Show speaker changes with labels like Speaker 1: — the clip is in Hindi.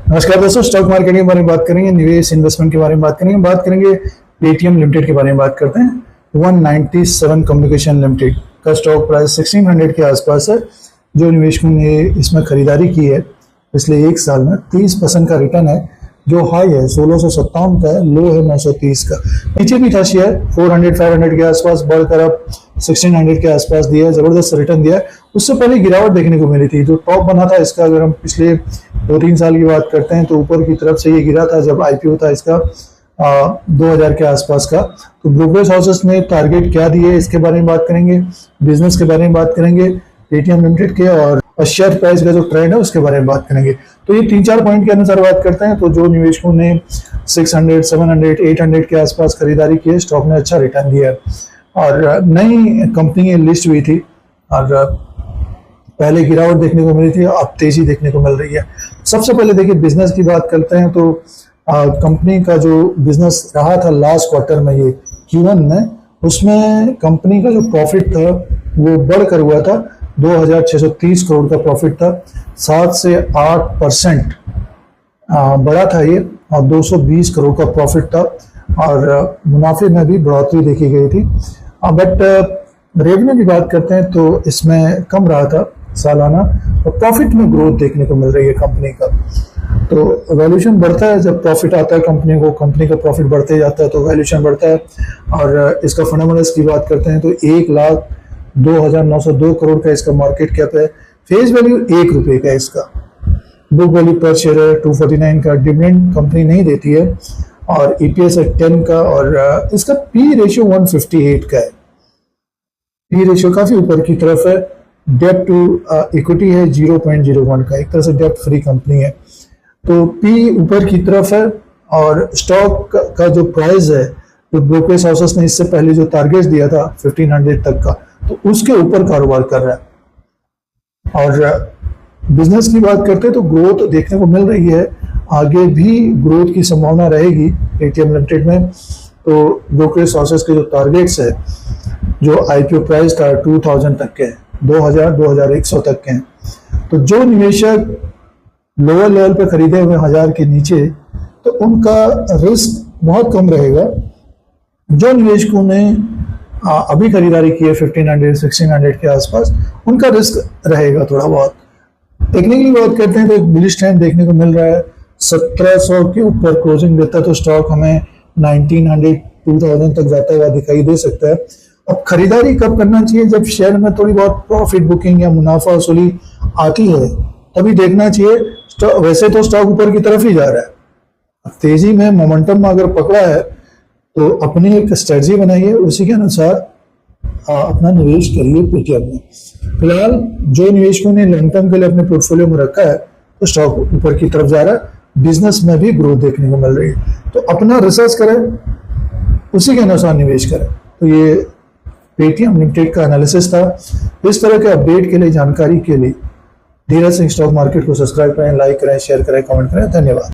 Speaker 1: नमस्कार दोस्तों, स्टॉक मार्केट के बारे में बात करेंगे, निवेश इन्वेस्टमेंट के बारे में बात करेंगे पेटीएम लिमिटेड के बारे में बात करते हैं। 197 कम्युनिकेशन लिमिटेड का स्टॉक प्राइस 1600 के आसपास है। जो निवेशकों ने इसमें खरीदारी की है पिछले एक साल में 30% का रिटर्न है। जो हाई है 1657 का है, लो है 930 का। नीचे भी था शेयर 400-500 के आसपास, बढ़कर अब 1600 के आसपास दिया है, जबरदस्त रिटर्न दिया है। उससे पहले गिरावट देखने को मिली थी। जो टॉप बना था इसका, अगर हम पिछले 2-3 साल की बात करते हैं तो ऊपर की तरफ से ये गिरा था जब आईपीओ था इसका 2000 के आसपास का। तो ब्रोकरेज हाउसेस ने टारगेट क्या दिए इसके बारे में बात करेंगे, बिजनेस के बारे में बात करेंगे पेटीएम लिमिटेड के, और शेयर प्राइस का जो ट्रेंड है उसके बारे में बात करेंगे। तो ये 3-4 पॉइंट के अनुसार बात करते हैं। तो जो निवेशकों ने 600, 700, 800 के आसपास खरीदारी की है, स्टॉक ने अच्छा रिटर्न दिया है और नई कंपनी लिस्ट हुई थी और पहले गिरावट देखने को मिली थी, अब तेजी देखने को मिल रही है। सबसे पहले देखिए बिजनेस की बात करते हैं तो कंपनी का जो बिजनेस रहा था लास्ट क्वार्टर में, ये Q1 में, उसमें कंपनी का जो प्रॉफिट था वो बढ़कर हुआ था। 2630 करोड़ का प्रॉफिट था, 7 से 8% बढ़ा था ये, और 220 करोड़ का प्रॉफिट था और मुनाफे में भी बढ़ोतरी देखी गई थी। बट रेवेन्यू की बात करते हैं तो इसमें कम रहा था सालाना, और प्रॉफिट में ग्रोथ देखने को मिल रही है कंपनी का। तो वैल्यूएशन बढ़ता है जब प्रॉफिट आता है कंपनी को, कंपनी का प्रॉफिट बढ़ते जाता है तो वैल्यूएशन बढ़ता है। और इसका फंडामेंटल्स की बात करते हैं तो 1,02,902 करोड़ का इसका मार्केट कैप है। फेस वैल्यू ₹1 का है इसका। बुक वैल्यू पर शेयर है 249 का। डिविडेंड कंपनी नहीं देती है और ईपीएस है 10 का, और इसका पी रेशियो 158 का है। पी रेशियो काफी ऊपर की तरफ है। डेब्ट टू इक्विटी है 0.01 का, एक तरह से डेब्ट फ्री कंपनी है। तो पी ऊपर की तरफ है और स्टॉक का जो प्राइस है, तो ब्रोकरेज हाउसेस ने इससे पहले जो टारगेट दिया था 1500 तक का, तो उसके ऊपर कारोबार कर रहा है। और बिजनेस की बात करते हैं तो ग्रोथ देखने को मिल रही है, आगे भी ग्रोथ की संभावना रहेगी पेटीएम लिमिटेड में। तो ब्रोकरेज हाउसेस के जो टारगेट्स है, जो आईपीओ प्राइस था 2000 तक के हैं, 2000-2100 तक के हैं। तो जो निवेशक लोअर लेवल पे खरीदे हुए 1000 के नीचे, तो उनका रिस्क बहुत कम रहेगा। जो निवेशकों ने अभी खरीदारी की है 1500-1600 के आसपास, उनका रिस्क रहेगा थोड़ा बहुत। टेक्निकली बात करते हैं तो एक बुलिश ट्रेंड देखने को मिल रहा है। 1700 के ऊपर क्लोजिंग देता है तो स्टॉक हमें 1900-2000 तक जाता हुआ दिखाई दे सकता है। अब खरीदारी कब करना चाहिए? जब शेयर में थोड़ी बहुत प्रॉफिट बुकिंग या मुनाफा वसूली आती है तभी देखना चाहिए। वैसे तो स्टॉक ऊपर की तरफ ही जा रहा है, तेजी में मोमेंटम में अगर पकड़ा है तो अपनी एक स्ट्रेटजी बनाइए, उसी के अनुसार अपना निवेश करिए पेटीएम में। फिलहाल जो निवेशकों ने लॉन्ग टर्म के लिए अपने पोर्टफोलियो में रखा है तो स्टॉक ऊपर की तरफ जा रहा है, बिजनेस में भी ग्रोथ देखने को मिल रही है। तो अपना रिसर्च करें, उसी के अनुसार निवेश करें। तो ये पेटीएम लिमिटेड का एनालिसिस था। इस तरह के अपडेट के लिए, जानकारी के लिए धीरज सिंह स्टॉक मार्केट को सब्सक्राइब करें, लाइक करें, शेयर करें, कमेंट करें। धन्यवाद।